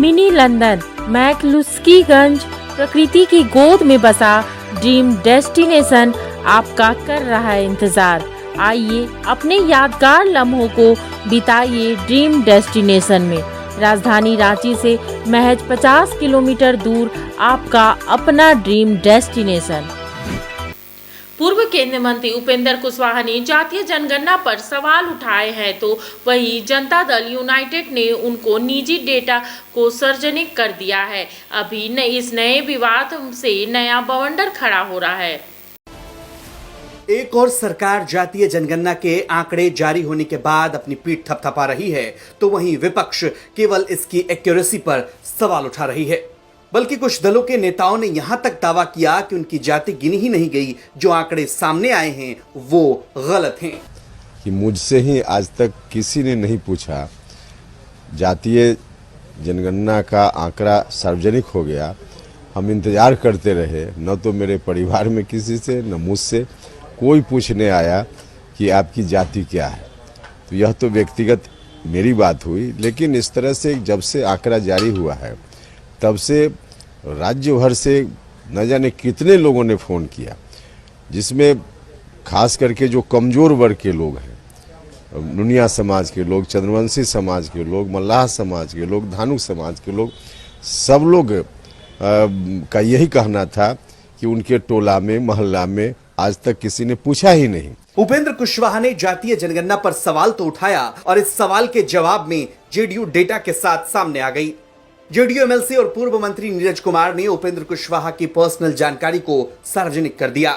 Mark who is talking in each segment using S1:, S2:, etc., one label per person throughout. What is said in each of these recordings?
S1: Mini London McCluskieganj प्रकृति की गोद में बसा ड्रीम डेस्टिनेशन आपका कर रहा है इंतजार। आइए अपने यादगार लम्हों को बिताइए ड्रीम डेस्टिनेशन में। राजधानी रांची से महज 50 किलोमीटर दूर आपका अपना ड्रीम डेस्टिनेशन। पूर्व केंद्रीय मंत्री उपेंद्र कुशवाहा ने जातीय जनगणना पर सवाल उठाए हैं, तो वही जनता दल यूनाइटेड ने उनको निजी डेटा को सार्वजनिक कर दिया है। अभी इस नए विवाद से नया बवंडर खड़ा हो रहा है।
S2: एक और सरकार जातीय जनगणना के आंकड़े जारी होने के बाद अपनी पीठ थपथपा रही है, तो वहीं विपक्ष केवल इसकी एक्यूरेसी पर सवाल उठा रही है। बल्कि कुछ दलों के नेताओं ने यहां तक दावा किया कि उनकी जाति गिनी ही नहीं गई, जो आंकड़े सामने आए हैं वो गलत हैं।
S3: कि मुझसे ही आज तक किसी ने नहीं पूछा, जातीय जनगणना का आंकड़ा सार्वजनिक हो गया, हम इंतजार करते रहे, न तो मेरे परिवार में किसी से न मुझसे कोई पूछने आया कि आपकी जाति क्या है। तो यह तो व्यक्तिगत मेरी बात हुई, लेकिन इस तरह से जब से आंकड़ा जारी हुआ है तब से राज्य भर से न जाने कितने लोगों ने फ़ोन किया, जिसमें खास करके जो कमज़ोर वर्ग के लोग हैं, नुनिया समाज के लोग, चंद्रवंशी समाज के लोग, मल्लाह समाज के लोग, धानुक समाज के लोग, सब लोग का यही कहना था कि उनके टोला में मोहल्ला में आज तक किसी ने पूछा ही नहीं।
S2: उपेंद्र कुशवाहा ने जातीय जनगणना पर सवाल तो उठाया और इस सवाल के जवाब में जेडीयू डेटा के साथ सामने आ गई। जेडीयू एमएलसी और पूर्व मंत्री नीरज कुमार ने उपेंद्र कुशवाहा की पर्सनल जानकारी को सार्वजनिक कर दिया।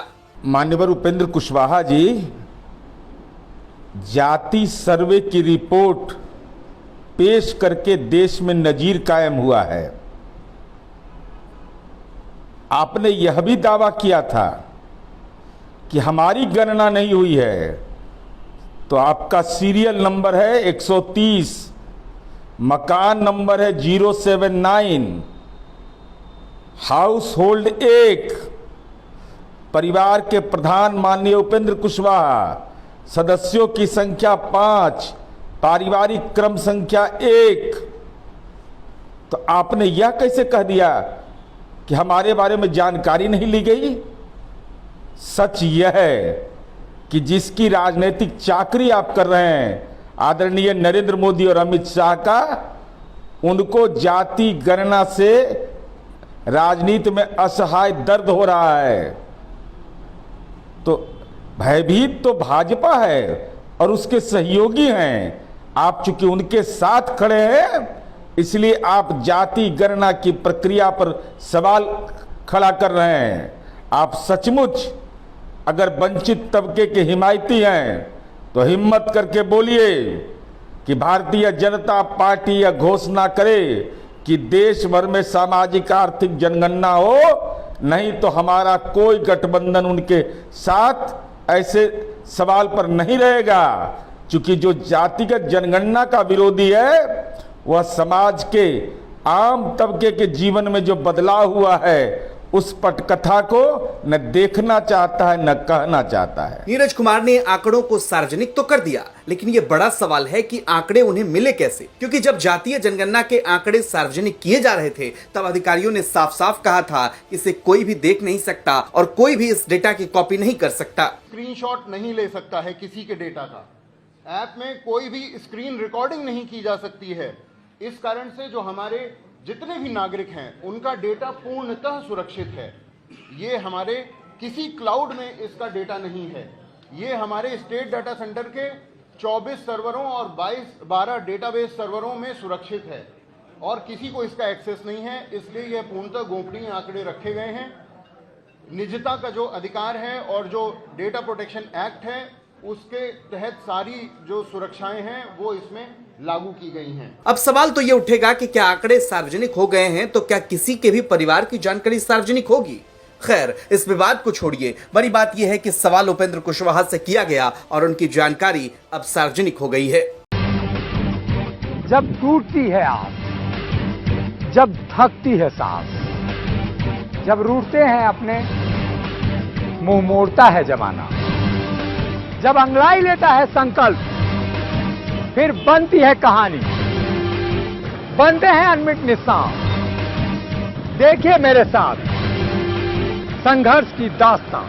S4: माननीय उपेंद्र कुशवाहा जी, जाति सर्वे की रिपोर्ट पेश करके देश में नजीर कायम हुआ है। आपने यह भी दावा किया था कि हमारी गणना नहीं हुई है, तो आपका सीरियल नंबर है 130, मकान नंबर है 079, हाउस होल्ड 1, परिवार के प्रधान माननीय उपेंद्र कुशवाहा, सदस्यों की संख्या 5, पारिवारिक क्रम संख्या 1। तो आपने यह कैसे कह दिया कि हमारे बारे में जानकारी नहीं ली गई? सच यह है कि जिसकी राजनीतिक चाकरी आप कर रहे हैं आदरणीय नरेंद्र मोदी और अमित शाह का, उनको जाति गणना से राजनीति में असहाय दर्द हो रहा है। तो भयभीत तो भाजपा है और उसके सहयोगी हैं। आप चूंकि उनके साथ खड़े हैं, इसलिए आप जाति गणना की प्रक्रिया पर सवाल खड़ा कर रहे हैं। आप सचमुच अगर वंचित तबके के हिमायती हैं तो हिम्मत करके बोलिए कि भारतीय जनता पार्टी यह घोषणा करे कि देश भर में सामाजिक आर्थिक जनगणना हो, नहीं तो हमारा कोई गठबंधन उनके साथ ऐसे सवाल पर नहीं रहेगा। क्योंकि जो जातिगत जनगणना का विरोधी है वह समाज के आम तबके के जीवन में जो बदलाव हुआ है उस पटकथा को न देखना चाहता है न कहना चाहता है।
S2: नीरज कुमार ने आंकड़ों को सार्वजनिक तो कर दिया, लेकिन ये बड़ा सवाल है कि आंकड़े उन्हें मिले कैसे, क्योंकि जब जातीय जनगणना के आंकड़े सार्वजनिक किए जा रहे थे तब अधिकारियों ने साफ साफ कहा था इसे कोई भी देख नहीं सकता और कोई भी इस डेटा की कॉपी नहीं कर सकता।
S5: स्क्रीनशॉट नहीं ले सकता है किसी के डेटा का, ऐप में कोई भी स्क्रीन रिकॉर्डिंग नहीं की जा सकती है। इस कारण से जो हमारे जितने भी नागरिक हैं उनका डेटा पूर्णतः सुरक्षित है। ये हमारे किसी क्लाउड में इसका डेटा नहीं है। ये हमारे स्टेट डाटा सेंटर के 24 सर्वरों और 12 डेटाबेस सर्वरों में सुरक्षित है और किसी को इसका एक्सेस नहीं है। इसलिए यह पूर्णतः गोपनीय आंकड़े रखे गए हैं। निजता का जो अधिकार है और जो डेटा प्रोटेक्शन एक्ट है उसके तहत सारी जो सुरक्षाएं हैं वो इसमें लागू की गई हैं।
S2: अब सवाल तो ये उठेगा कि क्या आंकड़े सार्वजनिक हो गए हैं तो क्या किसी के भी परिवार की जानकारी सार्वजनिक होगी? खैर, इस विवाद को छोड़िए, बड़ी बात यह है कि सवाल उपेंद्र कुशवाहा से किया गया और उनकी जानकारी अब सार्वजनिक हो गई है।
S6: जब टूटती है आस, जब थकती है सांस, जब रूठते हैं अपने, मुंह मोड़ता है जमाना, जब अंगड़ाई लेता है संकल्प, फिर बनती है कहानी। बनते हैं अनमिट निशान। देखिए मेरे साथ संघर्ष की दास्तां।